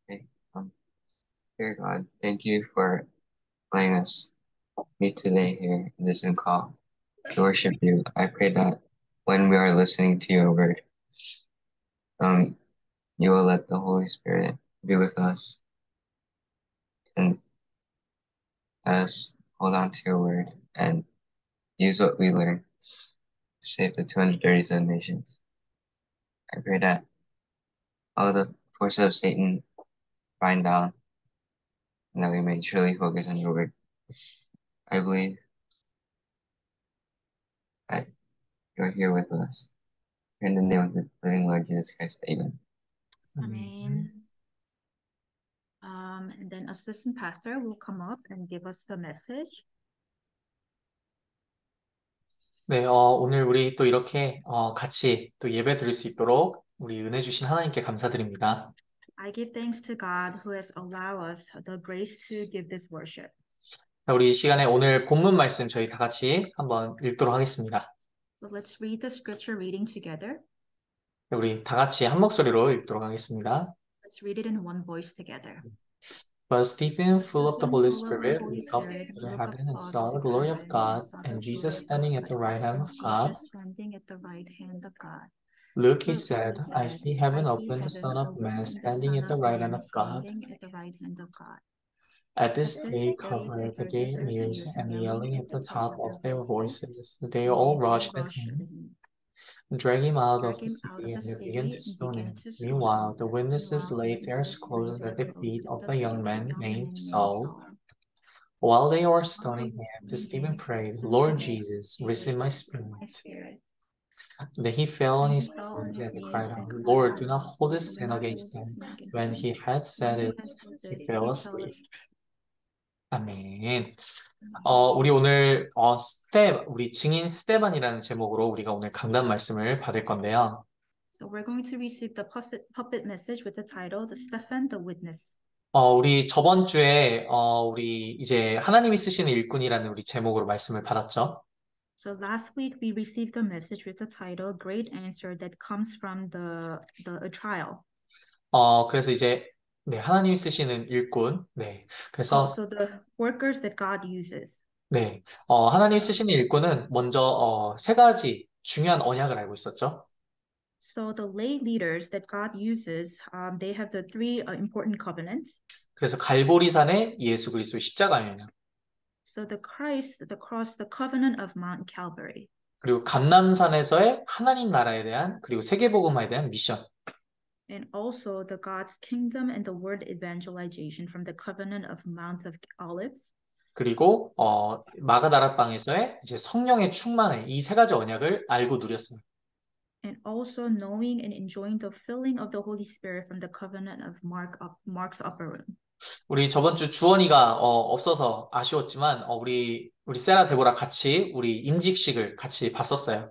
Okay. Dear God, thank you for letting us meet today here in this Zoom call to worship you. I pray that when we are listening to your word, um, you will let the Holy Spirit be with us and let us hold on to your word and use what we learn to save the 237 nations. I pray that all the forces of Satan bind down and that we may truly focus on your word. I believe that you're here with us. In the name of the living Lord Jesus Christ, amen. Amen. And then assistant pastor will come up and give us the message. 네, 오늘 우리 또 이렇게 같이 또 예배 드릴 수 있도록 우리 은혜 주신 하나님께 감사드립니다. I give thanks to God who has allowed us the grace to give this worship. 자, 우리 이 시간에 오늘 본문 말씀 저희 다 같이 한번 읽도록 하겠습니다. But let's read the scripture reading together. 우리 다 같이 한 목소리로 읽도록 하겠습니다. Let's read it in one voice together. But Stephen, full of the Holy Full of the Spirit, Holy looked up Spirit, to the look up heaven and saw to the glory of heaven God saw and the Jesus glory standing of at the God, right hand and of God. Jesus standing at the right hand of God. Look, he Look, said, he I said, see heaven I see open, the heaven Son of Man open, the standing Son at the of right hand Man of God. standing at the right hand of God. At this At this they day, covered they their covered their ears ears and and yelling yelling at at the the top top of of their their voices. voices. They They all all rushed at rushed at him, him, drag him out of drag the him out city, of the and they began city, to and stone began him. to stone Meanwhile, him. the witnesses Meanwhile, the laid their witnesses laid clothes their at the clothes feet at of the the feet young of the man young named man named Saul. Saul. While they were While they stoning were him, stoning Stephen him, prayed, Stephen Lord prayed, Jesus, receive Jesus, my receive my spirit. spirit. Then he fell on Then he his fell on knees his and cried knees out, and cried Lord, do out, not hold Lord, this do sin not against hold this him. sin against When him. he had When said he it, had said he this, fell he fell asleep. asleep. 아멘. 우리 오늘 우리 증인 스테반이라는 제목으로 우리가 오늘 강단 말씀을 받을 건데요. So we're going to receive the puppet message with the title, The Stephen, the Witness. 우리 저번 주에 우리 이제 하나님이 쓰시는 일꾼이라는 우리 제목으로 말씀을 받았죠. So last week we received a message with the title, Great Answer that comes from a trial. 그래서 이제 네, 하나님이 쓰시는 일꾼. 네. 그래서 So the workers that God uses. 네. 하나님이 쓰시는 일꾼은 먼저 세 가지 중요한 언약을 알고 있었죠. So the lay leaders that God uses, they have the three important covenants. 그래서 갈보리산의 예수 그리스도의 십자가의 언약. So the Christ, the cross, the covenant of Mount Calvary. 그리고 감람산에서의 하나님 나라에 대한 그리고 세계복음화에 대한 미션. And also the God's kingdom and the word evangelization from the covenant of Mount of Olives. 그리고 마가다락방에서의 이제 성령의 충만의 이 세 가지 언약을 알고 누렸습니다. And also knowing and enjoying the filling of the Holy Spirit from the covenant of Mark's upper room. 우리 저번 주 주원이가 없어서 아쉬웠지만 우리 세라 데보라 같이 우리 임직식을 같이 봤었어요.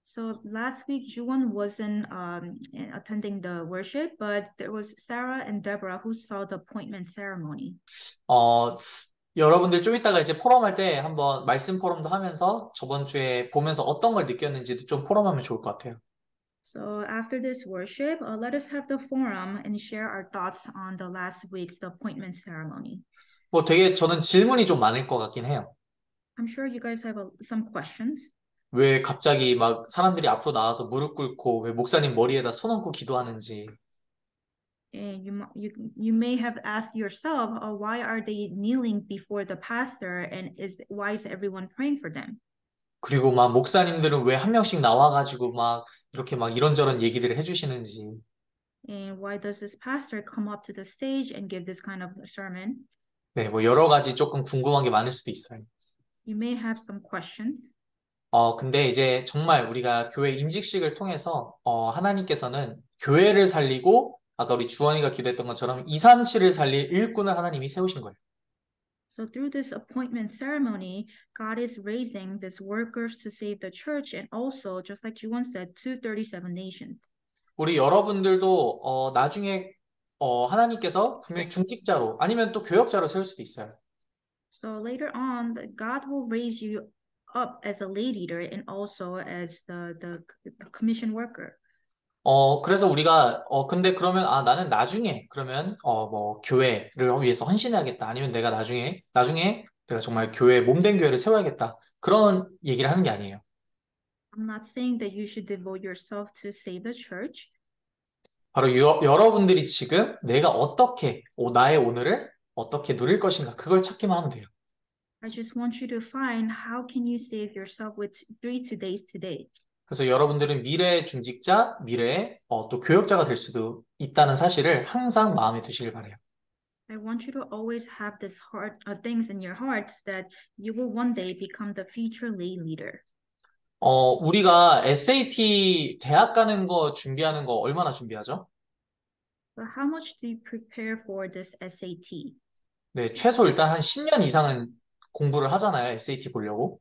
So last week, Juwon wasn't attending the worship, but there was Sarah and Deborah who saw the appointment ceremony. 여러분들 좀 이따가 이제 포럼할 때 한번 말씀 포럼도 하면서 저번 주에 보면서 어떤 걸 느꼈는지도 좀 포럼하면 좋을 것 같아요. So after this worship, let us have the forum and share our thoughts on the last week's the appointment ceremony. 뭐 되게 저는 질문이 좀 많을 것 같긴 해요. I'm sure you guys have some questions. 왜 갑자기 막 사람들이 앞으로 나와서 무릎 꿇고 왜 목사님 머리에다 손 얹고 기도하는지. And you may have asked yourself, why are they kneeling before the pastor, and why is everyone praying for them? 그리고 막 목사님들은 왜 한 명씩 나와가지고 막 이렇게 막 이런저런 얘기들을 해주시는지. And why does this pastor come up to the stage and give this kind of sermon? 네, 뭐 여러 가지 조금 궁금한 게 많을 수도 있어요. You may have some questions. 근데 이제 정말 우리가 교회 임직식을 통해서 하나님께서는 교회를 살리고 아까 우리 주원이가 기도했던 것처럼 237을 살릴 일꾼을 하나님이 세우신 거예요. So through this appointment ceremony, God is raising these workers to save the church and also, just like Juwon said, 237 nations. 우리 여러분들도 나중에 하나님께서 분명히 중직자로 아니면 또 교역자로 세울 수도 있어요. So later on, God will raise you up as a lay leader and also as the commission worker. 그래서 우리가, 근데 그러면, 나는 나중에, 그러면, 뭐, 교회를 위해서 헌신해야겠다. 아니면 내가 나중에 내가 정말 몸된 교회를 세워야겠다. 그런 얘기를 하는 게 아니에요. I'm not saying that you should devote yourself to save the church. 바로 여러분들이 지금 내가 어떻게, 나의 오늘을 어떻게 누릴 것인가. 그걸 찾기만 하면 돼요. I just want you to find how can you save yourself with 3 today. 그래서 여러분들은 미래의 중직자, 미래의 또 교역자가 될 수도 있다는 사실을 항상 마음에 두시길 바래요. I want you to always have this things in your hearts that you will one day become the future lay leader. 우리가 SAT 대학 가는 거 준비하는 거 얼마나 준비하죠? But how much do you prepare for this SAT? 네, 최소 일단 한 10년 이상은 공부를 하잖아요. SAT 보려고.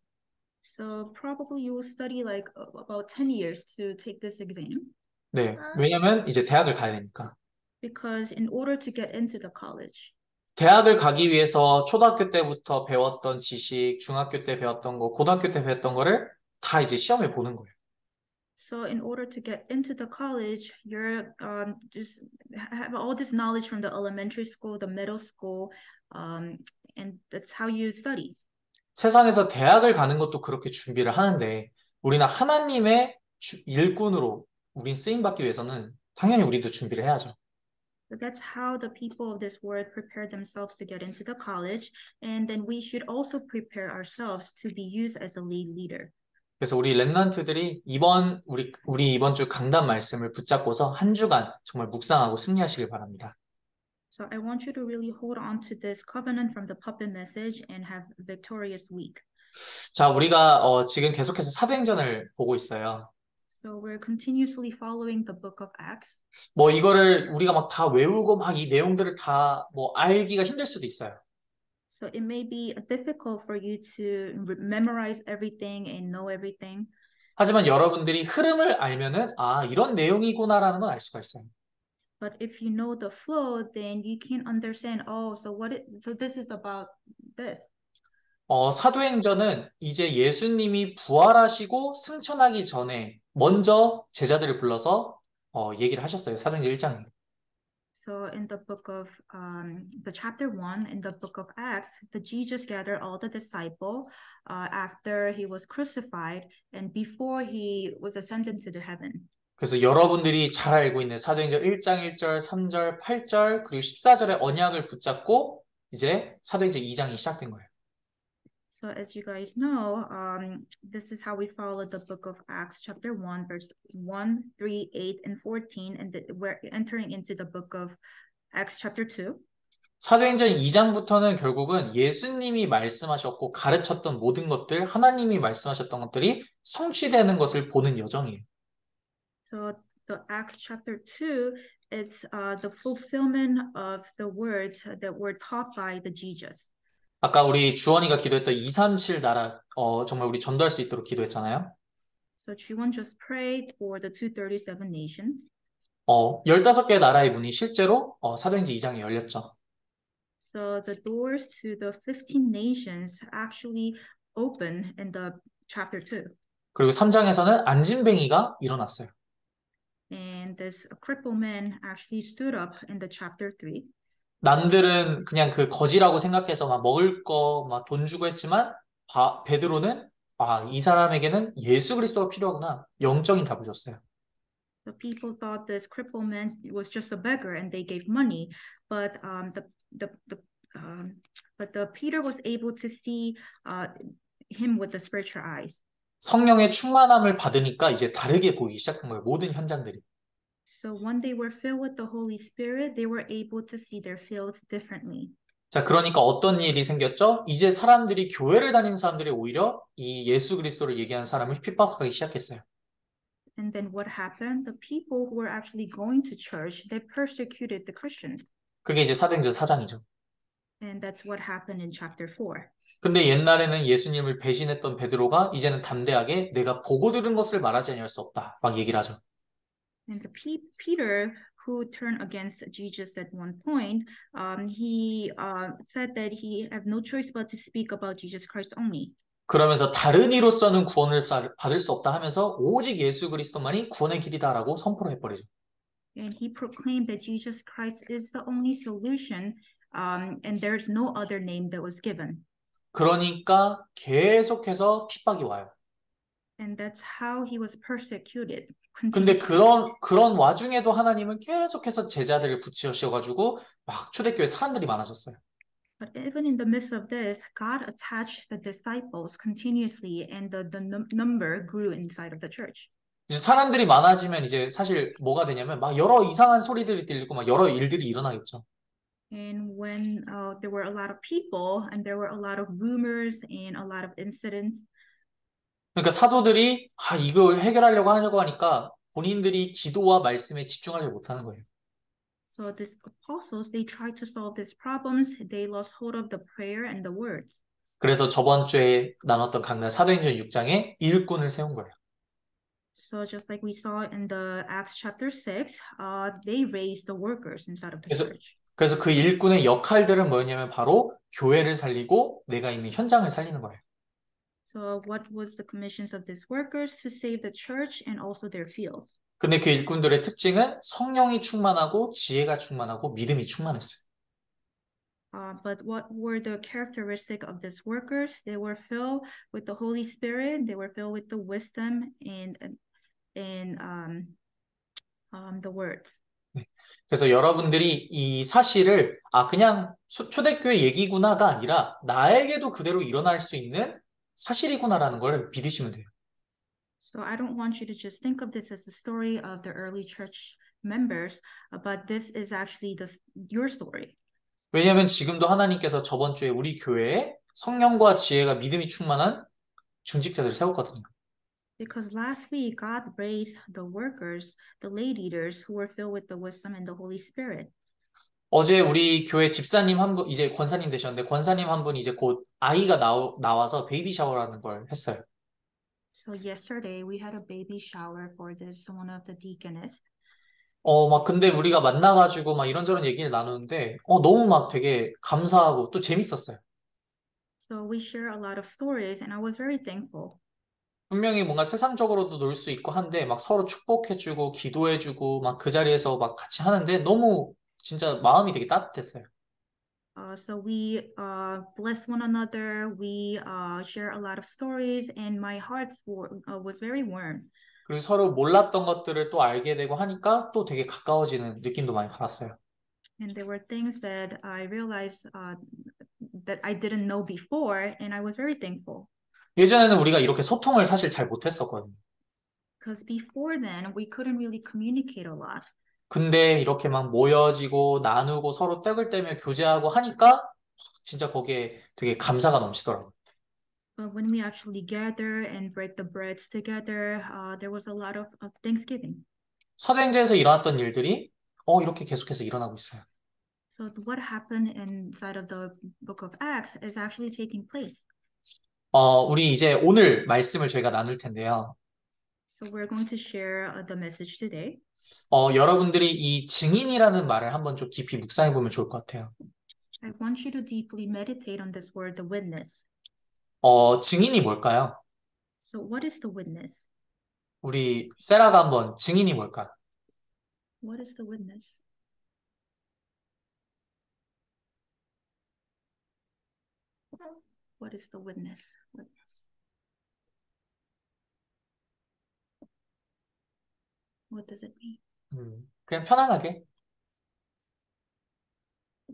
So probably you will study like about 10 years to take this exam 네, 왜냐면 이제 대학을 가야 되니까. because in order to get into the college. 대학을 가기 위해서 초등학교 때부터 배웠던 지식, 중학교 때 배웠던 거, 고등학교 때 배웠던 거를 다 이제 시험에 보는 거예요. So in order to get into the college, you're just have all this knowledge from the elementary school, the middle school, and that's how you study. 세상에서 대학을 가는 것도 그렇게 준비를 하는데 우리는 하나님의 일꾼으로 우린 쓰임받기 위해서는 당연히 우리도 준비를 해야죠. So that's how the people of this world prepare themselves to get into the college, and then we should also prepare ourselves to be used as a lead leader. 그래서 우리 랩런트들이 우리 이번 주 강단 말씀을 붙잡고서 한 주간 정말 묵상하고 승리하시길 바랍니다. So I want you to really hold on to this covenant from the puppet message and have a victorious week. 자, 우리가 지금 계속해서 사도행전을 보고 있어요. So we're continuously following the book of Acts. 뭐 이거를 우리가 막 다 외우고 막 이 내용들을 다 뭐 알기가 힘들 수도 있어요. So it may be difficult for you to memorize everything and know everything. 하지만 여러분들이 흐름을 알면은 이런 내용이구나라는 건 알 수가 있어요. But if you know the flow, then you can understand, so this is about this. 사도행전은 이제 예수님이 부활하시고 승천하기 전에 먼저 제자들을 불러서 얘기를 하셨어요. 사도행전 1장에. So in the book of the chapter 1 in the book of Acts, the Jesus gathered all the disciples after he was crucified and before he was ascended to the heaven. 그래서 여러분들이 잘 알고 있는 사도행전 1장 1절, 3절, 8절 그리고 14절의 언약을 붙잡고 이제 사도행전 2장이 시작된 거예요. So as you guys know, this is how we follow the book of Acts chapter 1, verse 1, 3, 8, and 14, and we're entering into the book of Acts chapter 2. 사도행전 2장부터는 결국은 예수님이 말씀하셨고 가르쳤던 모든 것들, 하나님이 말씀하셨던 것들이 성취되는 것을 보는 여정이에요. So the Acts chapter 2, it's the fulfillment of the words that were taught by the Jesus. 아까 우리 주원이가 기도했던 237 나라 정말 우리 전도할 수 있도록 기도했잖아요. So Chiwon just prayed for the 237 nations. 15개 나라의 문이 실제로 사도행전 2장에 열렸죠. So the doors to the 15 nations actually opened in the chapter 2. 그리고 3장에서는 안진뱅이가 일어났어요. And this crippled man actually stood up in the chapter 3. 남들은 그냥 그 거지라고 생각해서 막 먹을 거 막 돈 주고 했지만 베드로는 이 사람에게는 예수 그리스도가 필요하구나. 영적인 답을 줬어요. The people thought this crippled man was just a beggar and they gave money, but the Peter was able to see him with the spiritual eyes. 성령의 충만함을 받으니까 이제 다르게 보이기 시작한 거예요. 모든 현장들이. So when they were filled with the Holy Spirit, they were able to see their fields differently. 자, 그러니까 어떤 일이 생겼죠? 이제 사람들이 교회를 다니는 사람들이 오히려 이 예수 그리스도를 얘기하는 사람을 핍박하기 시작했어요. And then what happened? The people who were actually going to church, they persecuted the Christians. 그게 이제 사도행전 4장이죠. And that's what happened in chapter 4. 근데 옛날에는 예수님을 배신했던 베드로가 이제는 담대하게 내가 보고 들은 것을 말하지 않을 수 없다. 막 얘기를 하죠. And the Peter, who turned against Jesus at one point, he said that he had no choice but to speak about Jesus Christ only. 그러면서 다른 이로서는 구원을 받을 수 없다 하면서 오직 예수 그리스도만이 구원의 길이다라고 선포를 해버리죠. And he proclaimed that Jesus Christ is the only solution, and there's no other name that was given. 그러니까 계속해서 핍박이 와요. And that's how he was persecuted 근데 continuously. 그런 와중에도 하나님은 계속해서 제자들을 붙이셔가지고 막 초대교회 사람들이 많아졌어요. But even in the midst of this, God attached the disciples continuously, and the number grew inside of the church. 이제 사람들이 많아지면 이제 사실 뭐가 되냐면 막 여러 이상한 소리들이 들리고 막 여러 일들이 일어나겠죠. And when there were a lot of people, and there were a lot of rumors and a lot of incidents, 그러니까 사도들이 이걸 해결하려고 하려고 하니까 본인들이 기도와 말씀에 집중하지 못하는 거예요. so these apostles, they tried to solve these problems. They lost hold of the prayer and the words. 그래서 저번 주에 나눴던 강단 사도행전 6장에 일꾼을 세운 거예요. So just like we saw in the Acts chapter 6, they raised the workers inside of the 그래서 church. 그래서 그 일꾼의 역할들은 뭐였냐면 바로 교회를 살리고 내가 있는 현장을 살리는 거예요. So what was the commissions of these workers? To save the church and also their fields. 근데 그 일꾼들의 특징은 성령이 충만하고 지혜가 충만하고 믿음이 충만했어요. But what were the characteristic of these workers? They were filled with the Holy Spirit. They were filled with the wisdom and the words. 네. 그래서 여러분들이 이 사실을 그냥 초대교회 얘기구나가 아니라 나에게도 그대로 일어날 수 있는 사실이구나라는 걸 믿으시면 돼요. So I don't want you to just think of this as the story of the early church members, but this is actually your story. 왜냐하면 지금도 하나님께서 저번 주에 우리 교회에 성령과 지혜가 믿음이 충만한 중직자들을 세웠거든요. Because last week God raised the workers, the lay leaders who were filled with the wisdom and the Holy Spirit. 어제 우리 교회 집사님 한 분, 이제 권사님 되셨는데 권사님 한 분이 이제 곧 아이가 나와서 베이비 샤워라는 걸 했어요. So yesterday we had a baby shower for this one of the deaconess. 막 근데 우리가 만나가지고 막 이런저런 얘기를 나누는데 너무 막 되게 감사하고 또 재밌었어요. So we share a lot of stories, and I was very thankful. 분명히 뭔가 세상적으로도 놀 수 있고 한데 막 서로 축복해주고 기도해주고 막 그 자리에서 막 같이 하는데 너무 진짜 마음이 되게 따뜻했어요. So we bless one another. We share a lot of stories, and my heart was very warm. 그리고 서로 몰랐던 것들을 또 알게 되고 하니까 또 되게 가까워지는 느낌도 많이 받았어요. And there were things that I realized that I didn't know before, and I was very thankful. 예전에는 우리가 이렇게 소통을 사실 잘 못했었거든요. Because before then, we couldn't really communicate a lot. 근데 이렇게 막 모여지고 나누고 서로 떡을 떼며 교제하고 하니까 진짜 거기에 되게 감사가 넘치더라고요. But when we actually gather and break the breads together, there was a lot of thanksgiving. 사도행전에서 일어났던 일들이 이렇게 계속해서 일어나고 있어요. So what happened inside of the book of Acts is actually taking place. 우리 이제 오늘 말씀을 저희가 나눌 텐데요. So we're going to share the message today. 여러분들이 이 증인이라는 말을 한번 좀 깊이 묵상해 보면 좋을 것 같아요. I want you to deeply meditate on this word, the witness. 증인이 뭘까요? So what is the witness? 우리 세라가 한번 증인이 뭘까요? What is the witness? What is the witness? Witness. What does it mean? 그냥 편안하게.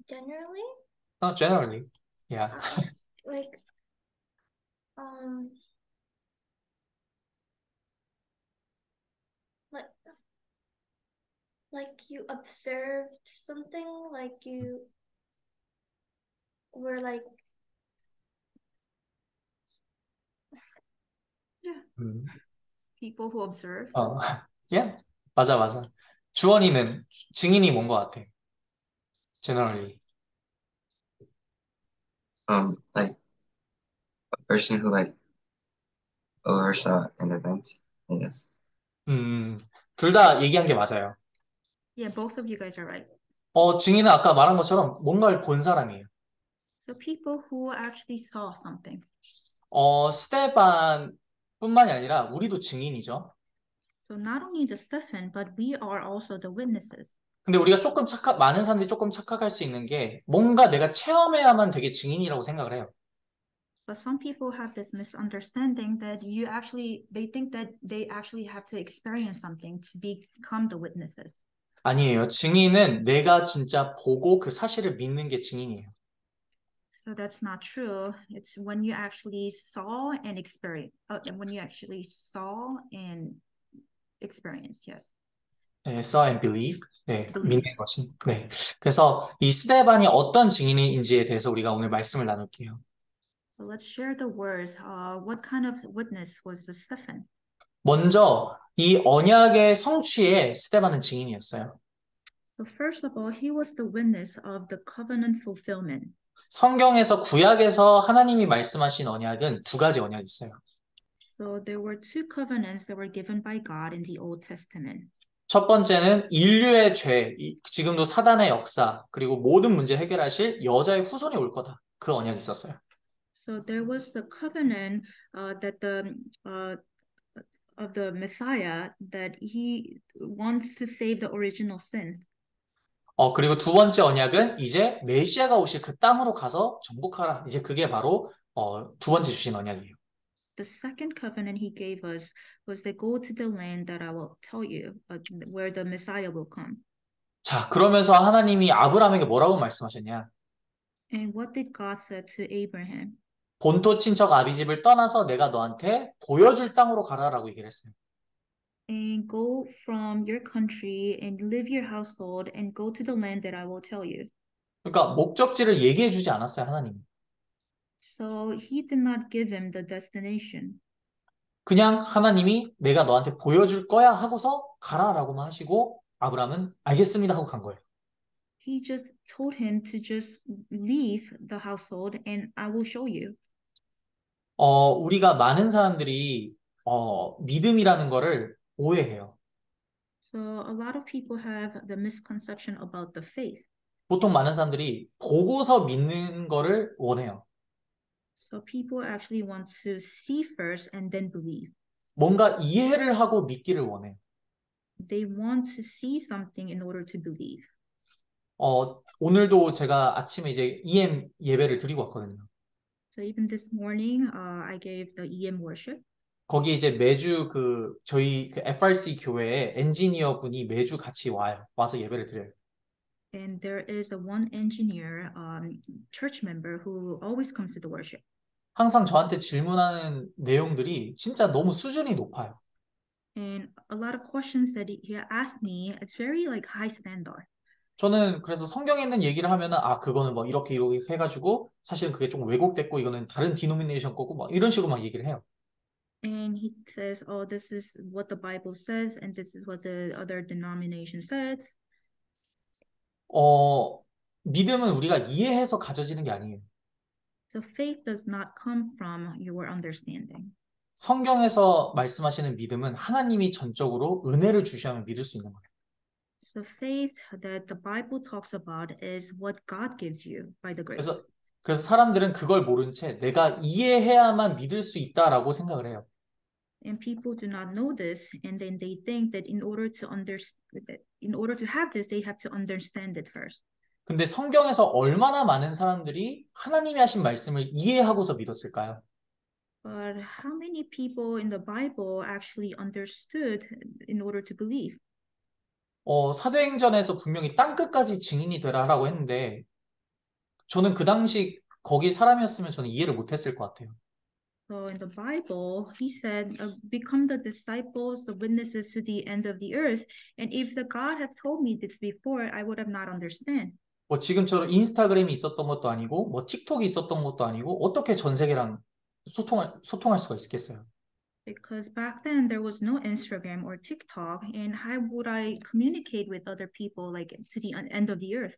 Generally, Generally. Yeah. like, um, like, like you observed something, like you were like, People who observe. Yeah. 맞아. 주원이는 증인이 뭔 것 같아? Generally. Like a person who like oversaw an event, I guess. 둘 다 얘기한 게 맞아요. Yeah, both of you guys are right. 증인은 아까 말한 것처럼 뭔가를 본 사람이에요. So people who actually saw something. 스테반뿐만이 아니라 우리도 증인이죠. So not only the Stephen, but we are also the witnesses. 근데 우리가 많은 사람들이 조금 착각할 수 있는 게 뭔가 내가 체험해야만 되게 증인이라고 생각을 해요. But some people have this misunderstanding that they think that they actually have to experience something to become the witnesses. 아니에요. 증인은 내가 진짜 보고 그 사실을 믿는 게 증인이에요. So that's not true. It's when you actually saw and experience, when you actually saw and experience, yes. 네, saw and believe. 네, Believe. 믿는 것이. 네. 그래서 이 스데반이 어떤 증인인지에 대해서 우리가 오늘 말씀을 나눌게요. So let's share the words. What kind of witness was the Stephen? 먼저 이 언약의 성취에 스데반은 증인이었어요. So first of all, he was the witness of the covenant fulfillment. 성경에서 구약에서 하나님이 말씀하신 언약은 두 가지 언약이 있어요. So there were two covenants that were given by God in the Old Testament. 첫 번째는 인류의 죄, 지금도 사단의 역사, 그리고 모든 문제 해결하실 여자의 후손이 올 거다. 그 언약이 있었어요. So there was the covenant that of the Messiah that he wants to save the original sins. 그리고 두 번째 언약은 이제 메시아가 오실 그 땅으로 가서 정복하라. 이제 그게 바로 두 번째 주신 언약이에요. The second covenant he gave us was to go to the land that I will tell you, where the Messiah will come. 자, 그러면서 하나님이 아브라함에게 뭐라고 말씀하셨냐? And what did God say to Abraham? 본토 친척 아비집을 떠나서 내가 너한테 보여줄 땅으로 가라라고 얘기를 했어요. And go from your country and leave your household and go to the land that I will tell you. 그러니까 목적지를 얘기해 주지 않았어요, 하나님이. So he did not give him the destination. 그냥 하나님이 내가 너한테 보여줄 거야 하고서 가라라고만 하시고 아브라함은 알겠습니다 하고 간 거예요. He just told him to just leave the household and I will show you. 우리가 많은 사람들이 믿음이라는 거를 오해해요. So a lot of people have the misconception about the faith. 보통 많은 사람들이 보고서 믿는 거를 원해요. So people actually want to see first and then believe. 뭔가 이해를 하고 믿기를 원해요. They want to see something in order to believe. 오늘도 제가 아침에 이제 EM 예배를 드리고 왔거든요. So even this morning, I gave the EM worship. 거기 이제 매주 저희 FRC 교회에 엔지니어 분이 매주 같이 와서 예배를 드려요. And there is one engineer, church member who always comes to the worship. 항상 저한테 질문하는 내용들이 진짜 너무 수준이 높아요. And a lot of questions that he asked me, it's very like high standard. 저는 그래서 성경에 있는 얘기를 하면은 그거는 뭐 이렇게 해가지고 사실은 그게 좀 왜곡됐고 이거는 다른 디노미네이션 거고 막 이런 식으로 막 얘기를 해요. And he says, oh, this is what the Bible says, and this is what the other denomination says. 믿음은 우리가 이해해서 가져지는 게 아니에요. So faith does not come from your understanding. 성경에서 말씀하시는 믿음은 하나님이 전적으로 은혜를 주시면 믿을 수 있는 거예요. So faith that the Bible talks about is what God gives you by the grace. 그래서 사람들은 그걸 모른 채 내가 이해해야만 믿을 수 있다라고 생각을 해요. And people do not know this, and then they think that in order to have this, they have to understand it first. 근데 성경에서 얼마나 많은 사람들이 하나님이 하신 말씀을 이해하고서 믿었을까요? But how many people in the Bible actually understood in order to believe? 사도행전에서 분명히 땅끝까지 증인이 되라라고 했는데 저는 그 당시 거기 사람이었으면 저는 이해를 못했을 것 같아요. So in the Bible, he said, become the disciples, the witnesses to the end of the earth. And if the God had told me this before, I would have not understand. 뭐 지금처럼 인스타그램이 있었던 것도 아니고 뭐 틱톡이 있었던 것도 아니고 어떻게 전 세계랑 소통할 수가 있겠어요? Because back then there was no Instagram or TikTok, and how would I communicate with other people like to the end of the earth?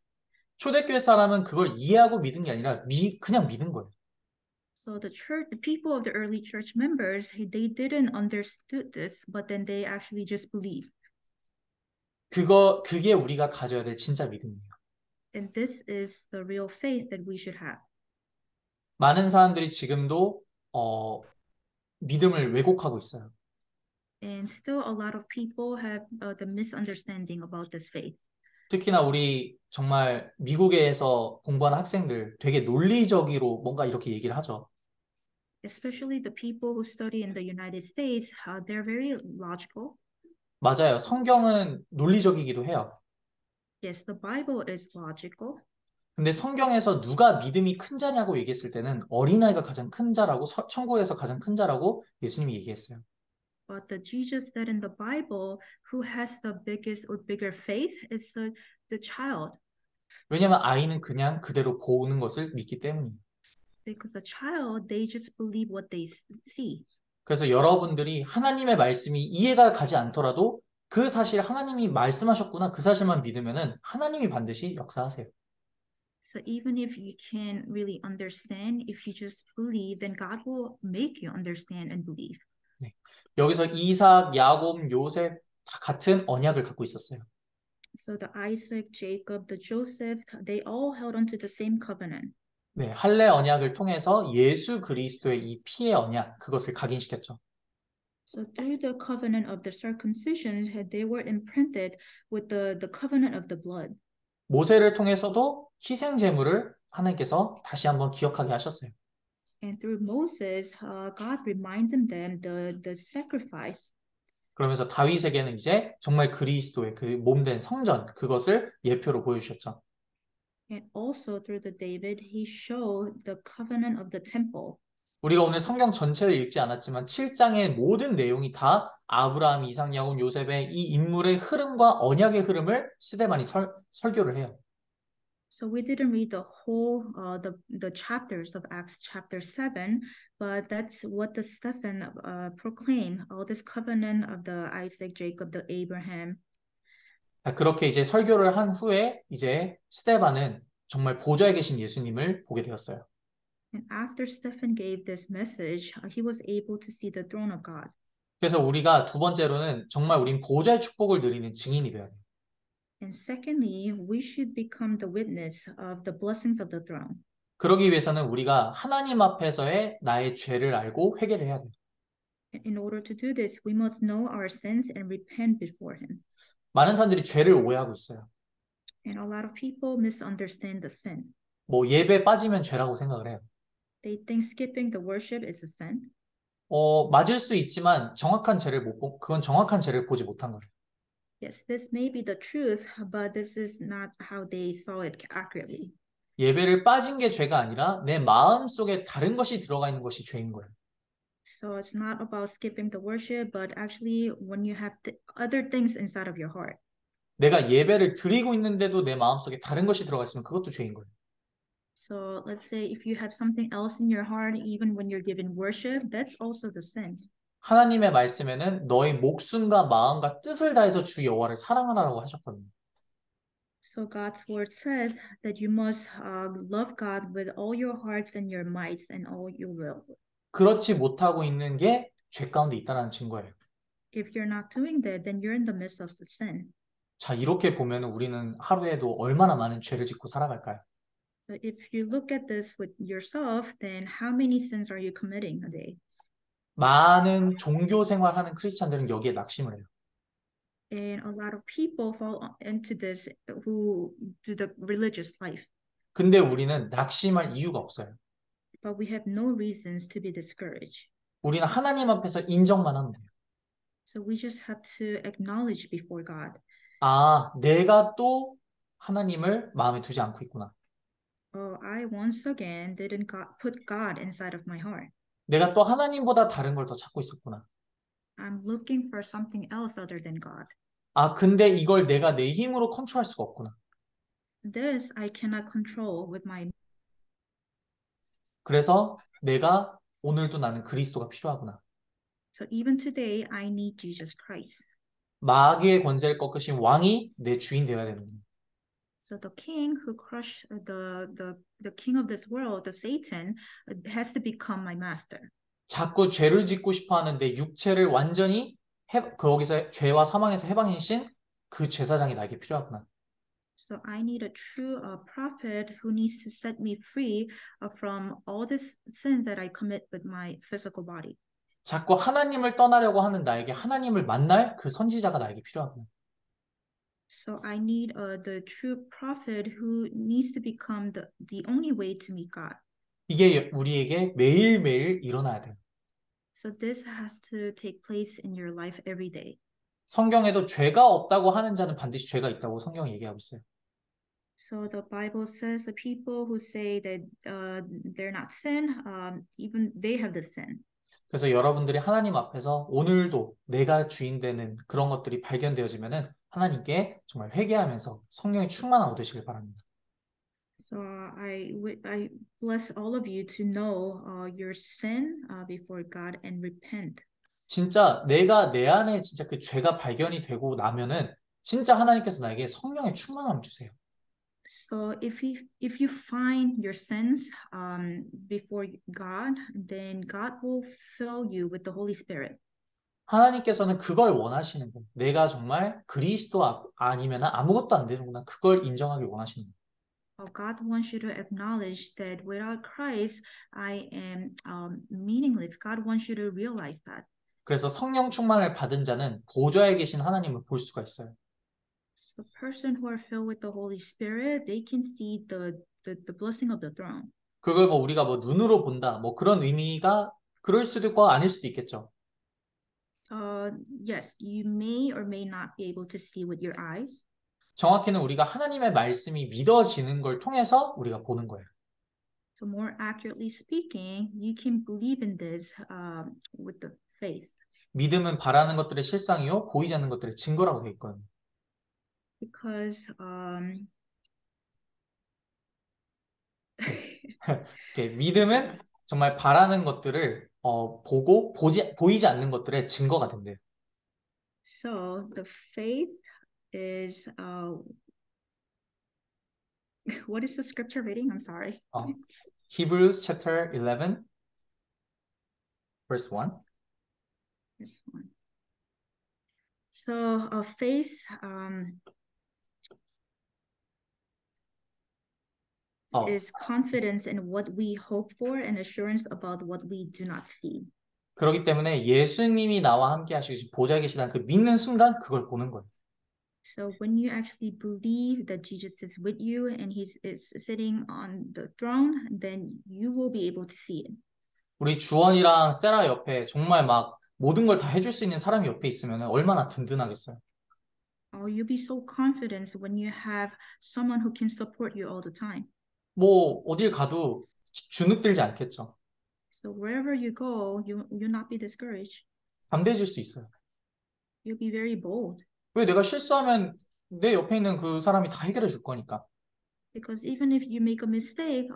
초대교회 사람은 그걸 이해하고 믿은 게 아니라 그냥 믿은 거예요. So the people of the early church members, they didn't understood this, but then they actually just believed. 그게 우리가 가져야 될 진짜 믿음이에요. And this is the real faith that we should have. 많은 사람들이 지금도 어, 믿음을 왜곡하고 있어요. And still, a lot of people have the misunderstanding about this faith. 특히나 우리 정말 미국에서 공부하는 학생들 되게 논리적으로 뭔가 이렇게 얘기를 하죠. Especially the people who study in the United States, they're very logical. 맞아요. 성경은 논리적이기도 해요. Yes, the Bible is logical. 근데 성경에서 누가 믿음이 큰 자냐고 얘기했을 때는 어린아이가 가장 큰 자라고 천국에서 가장 큰 자라고 예수님이 얘기했어요. But the Jesus said in the Bible, who has the biggest or bigger faith is the child. 왜냐하면 아이는 그냥 그대로 보는 것을 믿기 때문이에요. Because the child, they just believe what they see. 그래서 여러분들이 하나님의 말씀이 이해가 가지 않더라도 그 사실 하나님이 말씀하셨구나 그 사실만 믿으면은 하나님이 반드시 역사하세요. So even if you can't really understand, if you just believe, then God will make you understand and believe. 네. 여기서 이삭, 야곱, 요셉 다 같은 언약을 갖고 있었어요. So the Isaac, Jacob, the Joseph, they all held onto the same covenant. 네, 할례 언약을 통해서 예수 그리스도의 이 피의 언약 그것을 각인시켰죠. So through the covenant of the circumcision, they were imprinted with the covenant of the blood. 모세를 통해서도 희생 제물을 하나님께서 다시 한번 기억하게 하셨어요. And through Moses, God reminded them the sacrifice. 그러면서 다윗에게는 이제 정말 그리스도의 그 몸된 성전 그것을 예표로 보여주셨죠. And also through the David, he showed the covenant of the temple. 우리가 오늘 성경 전체를 읽지 않았지만 7장의 모든 내용이 다 아브라함, 이삭, 야곱, 요셉의 이 인물의 흐름과 언약의 흐름을 스데반이 설교를 해요. So we didn't read the whole the chapters of Acts chapter 7, but that's what the Stephen proclaimed, all this covenant of the Isaac, Jacob, the Abraham. 그렇게 이제 설교를 한 후에 이제 스데반은 정말 보좌에 계신 예수님을 보게 되었어요. And after Stephen gave this message, he was able to see the throne of God. 그래서 우리가 두 번째로는 정말 우린 보좌의 축복을 누리는 증인이 되어야 돼요. And secondly, we should become the witness of the blessings of the throne. 그러기 위해서는 우리가 하나님 앞에서의 나의 죄를 알고 회개를 해야 돼요. In order to do this, we must know our sins and repent before him. 많은 사람들이 죄를 오해하고 있어요. And a lot of people misunderstand the sin. 뭐 예배 빠지면 죄라고 생각을 해요. They think skipping the worship is a sin. 맞을 수 있지만 정확한 죄를 그건 정확한 죄를 보지 못한 거예요. Yes, this may be the truth, but this is not how they saw it accurately. 예배를 빠진 게 죄가 아니라 내 마음 속에 다른 것이 들어가 있는 것이 죄인 거예요. So it's not about skipping the worship, but actually when you have other things inside of your heart. 내가 예배를 드리고 있는데도 내 마음 속에 다른 것이 들어가 있으면 그것도 죄인 거예요. So let's say if you have something else in your heart, even when you're giving worship, that's also the sin. 하나님의 말씀에는 너의 목숨과 마음과 뜻을 다해서 주 여호와를 사랑하라고 하셨거든요. So God's word says that you must love God with all your hearts and your mights and all your will. 그렇지 못하고 있는 게 죄 가운데 있다는 증거예요. If you're not doing that, then you're in the midst of the sin. 자, 이렇게 보면 우리는 하루에도 얼마나 많은 죄를 짓고 살아갈까요? So if you look at this with yourself, then how many sins are you committing a day? 많은 종교 생활하는 크리스찬들은 여기에 낙심을 해요. And a lot of people fall into this who do the religious life. 근데 우리는 낙심할 이유가 없어요. But we have no reasons to be discouraged. 우리는 하나님 앞에서 인정만 하면 돼요. So we just have to acknowledge before God. 아, 내가 또 하나님을 마음에 두지 않고 있구나. Oh, I once again didn't put God inside of my heart. 내가 또 하나님보다 다른 걸 더 찾고 있었구나. I'm looking for something else other than God. 아, 근데 이걸 내가 내 힘으로 컨트롤할 수가 없구나. This I cannot control with my. 그래서 내가 오늘도 나는 그리스도가 필요하구나. So even today, I need Jesus Christ. 마귀의 권세를 꺾으신 왕이 내 주인 되어야 되는 거예요. So the king who crushed the king of this world, the Satan, has to become my master. 자꾸 죄를 짓고 싶어 하는데 육체를 완전히 거기서 죄와 사망에서 해방하신 그 제사장이 나에게 필요하구나. So I need a true prophet who needs to set me free from all the sins that I commit with my physical body. 자꾸 하나님을 떠나려고 하는 나에게 하나님을 만날 그 선지자가 나에게 필요합니다. So I need the true prophet who needs to become the only way to meet God. 이게 우리에게 매일매일 일어나야 돼요. So this has to take place in your life every day. 성경에도 죄가 없다고 하는 자는 반드시 죄가 있다고 성경이 얘기하고 있어요. So the Bible says the people who say that they're not sin, even they have the sin. 그래서 여러분들이 하나님 앞에서 오늘도 내가 주인 되는 그런 것들이 발견되어지면은 하나님께 정말 회개하면서 성령의 충만함 얻으시길 바랍니다. So I bless all of you to know your sin before God and repent. 진짜 내가 내 안에 진짜 그 죄가 발견이 되고 나면은 진짜 하나님께서 나에게 성령의 충만함을 주세요. So if you find your sins before God, then God will fill you with the Holy Spirit. 하나님께서는 그걸 원하시는 거예요. 내가 정말 그리스도 아니면 아무것도 안 되는구나. 그걸 인정하길 원하시는 거예요. God wants you to acknowledge that without Christ, I am meaningless. God wants you to realize that. 그래서 성령 충만을 받은 자는 보좌에 계신 하나님을 볼 수가 있어요. So the person who are filled with the Holy Spirit, they can see the blessing of the throne. 그걸 뭐 우리가 뭐 눈으로 본다, 뭐 그런 의미가 그럴 수도 있고 아닐 수도 있겠죠. Yes, you may or may not be able to see with your eyes. 정확히는 우리가 하나님의 말씀이 믿어지는 걸 통해서 우리가 보는 거예요. So more accurately speaking, you can believe in this with the faith. 믿음은 바라는 것들의 실상이요 보이지 않는 것들의 증거라고 되어 있거든요. Because 믿음은 정말 바라는 것들을 보고 보이지 않는 것들의 증거가 된대요. So the faith is what is the scripture reading? I'm sorry. Hebrews chapter 11 verse 1. This one. So faith is confidence in what we hope for and assurance about what we do not see. 그렇기 때문에 예수님이 나와 함께 하시고 보좌에 계시다는 그 믿는 순간 그걸 보는 거예요. So when you actually believe that Jesus is with you and he is sitting on the throne, then you will be able to see it. 우리 주원이랑 세라 옆에 정말 막 모든 걸 다 해줄 수 있는 사람이 옆에 있으면 얼마나 든든하겠어요. You'll be so confident when you have someone who can support you all the time. 뭐 어딜 가도 주눅들지 않겠죠. So wherever you go, you'll not be discouraged. 담대해질 수 있어요. You'll be very bold. 왜 내가 실수하면 내 옆에 있는 그 사람이 다 해결해 줄 거니까. Because even if you make a mistake,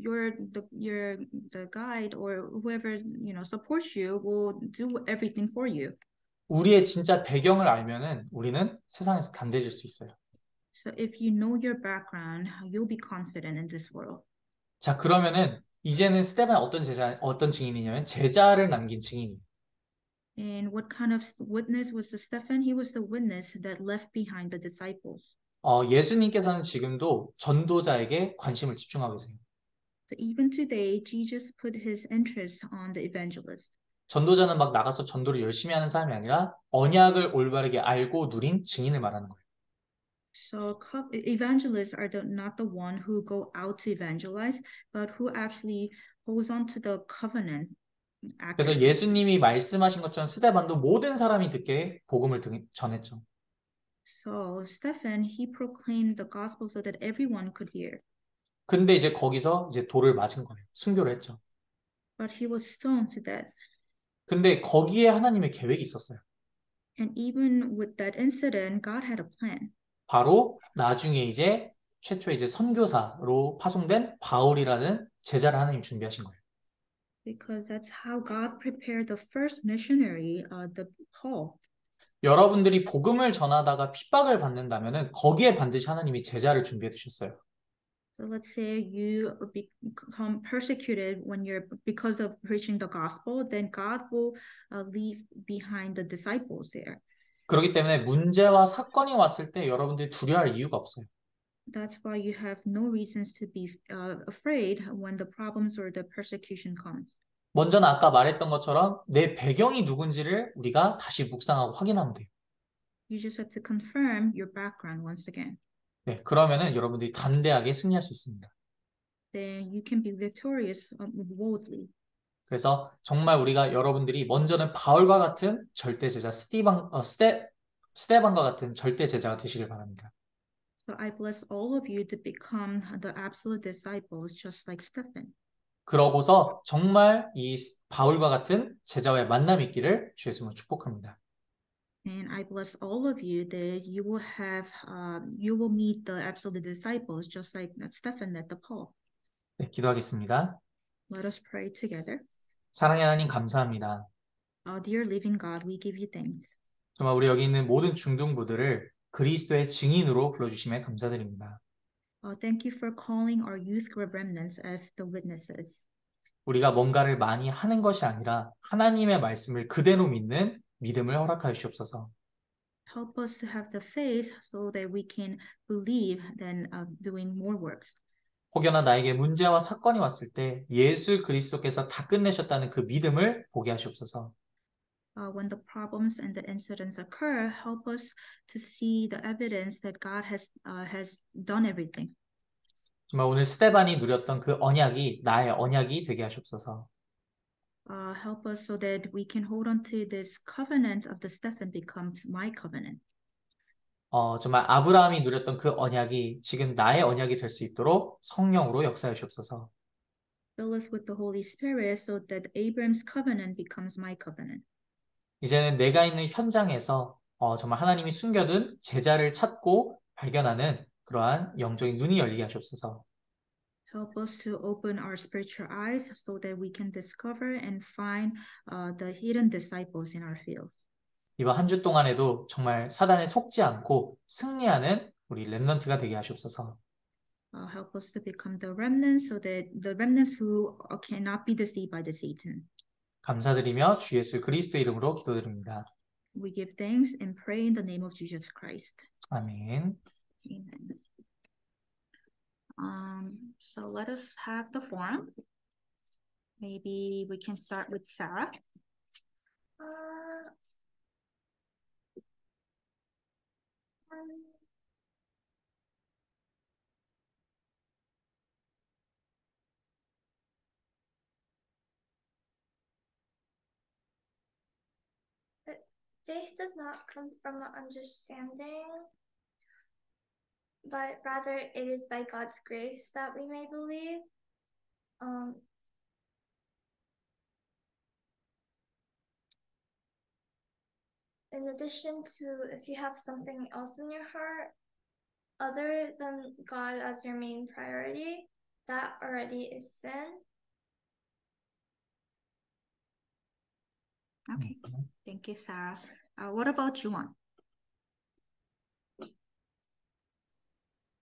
your the guide or whoever supports you will do everything for you. 우리의 진짜 배경을 알면은 우리는 세상에서 담대해질 수 있어요. So if you know your background, you'll be confident in this world. 자, 그러면은 이제는 스테반 어떤 증인이냐면 제자를 남긴 증인이에요. And what kind of witness was the Stephen? He was the witness that left behind the disciples. 예수님께서는 지금도 전도자에게 관심을 집중하고 계세요. So even today, Jesus put his interest on the evangelist. 전도자는 막 나가서 전도를 열심히 하는 사람이 아니라 언약을 올바르게 알고 누린 증인을 말하는 거예요. So evangelists are not the one who go out to evangelize, but who actually holds on to the covenant. 그래서 예수님이 말씀하신 것처럼 스데반도 모든 사람이 듣게 복음을 전했죠. So Stephen, he proclaimed the gospel so that everyone could hear. 근데 이제 거기서 이제 돌을 맞은 거예요. 순교를 했죠. But he was stoned to death. 근데 거기에 하나님의 계획이 있었어요. And even with that incident, God had a plan. 바로 나중에 이제 최초의 이제 선교사로 파송된 바울이라는 제자를 하나님 준비하신 거예요. Because that's how God prepared the first missionary, the Paul. 여러분들이 복음을 전하다가 핍박을 받는다면은 거기에 반드시 하나님이 제자를 준비해 두셨어요. So let's say you become persecuted when because of preaching the gospel, then God will leave behind the disciples there. 그렇기 때문에 문제와 사건이 왔을 때 여러분들이 두려워할 이유가 없어요. That's why you have no reasons to be afraid when the problems or the persecution comes. 먼저는 아까 말했던 것처럼 내 배경이 누군지를 우리가 다시 묵상하고 확인하면 돼요. You just have to confirm your background once again. 네, 그러면은 여러분들이 담대하게 승리할 수 있습니다. Then you can be victorious boldly. 그래서 정말 우리가 여러분들이 먼저는 바울과 같은 절대 제자 스테반과 같은 절대 제자가 되시길 바랍니다. So I bless all of you to become the absolute disciples, just like Stephen. 그러고서 정말 이 바울과 같은 제자와의 만남이 있기를 주 예수님으로 축복합니다. And I bless all of you that you will have, you will meet the absolute disciples, just like Stephen met the Paul. 네, 기도하겠습니다. Let us pray together. 사랑의 하나님 감사합니다. Dear living God, we give you thanks. 정말 우리 여기 있는 모든 중등부들을 그리스도의 증인으로 불러주심에 감사드립니다. Thank you for calling our youth group remnants as the witnesses. 우리가 뭔가를 많이 하는 것이 아니라 하나님의 말씀을 그대로 믿는 믿음을 허락하여 주옵소서. Help us to have the faith so that we can believe than doing more works. 혹여나 나에게 문제와 사건이 왔을 때 예수 그리스도께서 다 끝내셨다는 그 믿음을 보게 하시옵소서. When the problems and the incidents occur, help us to see the evidence that God has done everything. 정말 오늘 스테반이 누렸던 그 언약이 나의 언약이 되게 하시옵소서. Help us so that we can hold on to this covenant of the Stephen becomes my covenant. 정말 아브라함이 누렸던 그 언약이 지금 나의 언약이 될 수 있도록 성령으로 역사해 주옵소서. Fill us with the Holy Spirit so that Abraham's covenant becomes my covenant. 이제는 내가 있는 현장에서 정말 하나님이 숨겨둔 제자를 찾고 발견하는 그러한 영적인 눈이 열리게 하시옵소서. Help us to open our spiritual eyes so that we can discover and find the hidden disciples in our fields. 이번 한 주 동안에도 정말 사단에 속지 않고 승리하는 우리 렘넌트가 되게 하시옵소서. Help us to become the remnants so that the remnants who cannot be deceived by the Satan. 감사드리며 주 예수 그리스도 이름으로 기도드립니다. We give thanks and pray in the name of Jesus Christ. 아멘. Amen. So let us have the forum. Maybe we can start with Sarah. Faith does not come from an understanding, but rather it is by God's grace that we may believe. In addition to, if you have something else in your heart other than God as your main priority, that already is sin. Okay, thank you, Sarah. What about Juan?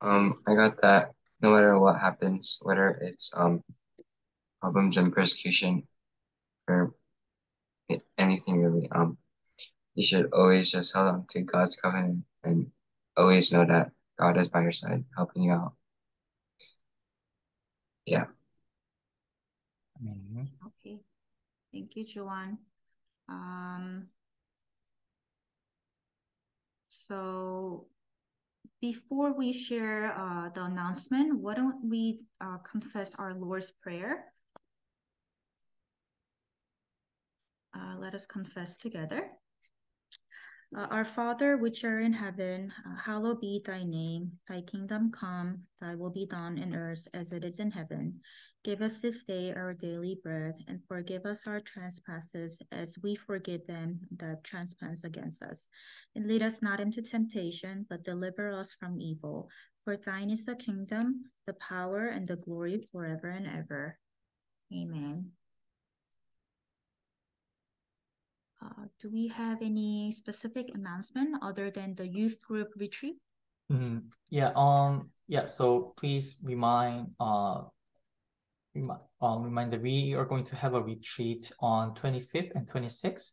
I got that no matter what happens, whether it's problems and persecution or anything really, you should always just hold on to God's covenant and always know that God is by your side, helping you out. Yeah. 아멘. Okay, thank you, Juan. So before we share the announcement, why don't we confess our Lord's Prayer? Let us confess together. Our Father, which art in heaven, hallowed be thy name. Thy kingdom come, thy will be done in earth as it is in heaven. Give us this day our daily bread, and forgive us our trespasses as we forgive them that trespass against us. And lead us not into temptation, but deliver us from evil. For thine is the kingdom, the power, and the glory forever and ever. Amen. Do we have any specific announcement other than the youth group retreat? Yeah, so please remind that we are going to have a retreat on 25th and 26th.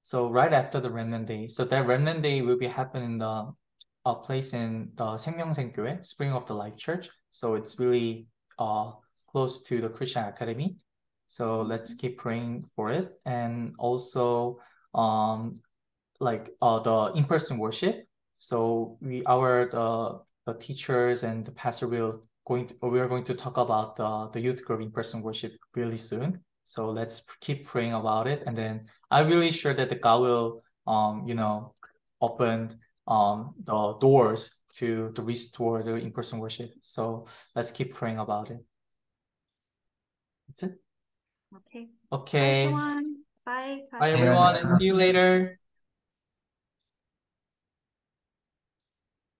So right after the Remnant Day. So that Remnant Day will be happening the place in the 생명생교회, Spring of the Life Church. So it's really close to the Christian Academy. So let's keep praying for it. And also the in-person worship. So we the teachers and the pastor we are going to talk about the youth group in-person worship really soon. So let's keep praying about it. And then I'm really sure that the God will open the doors to restore the in-person worship. So let's keep praying about it. That's it. Okay. Bye, Okay. everyone. Bye, Bye Pastor. everyone, and see you later.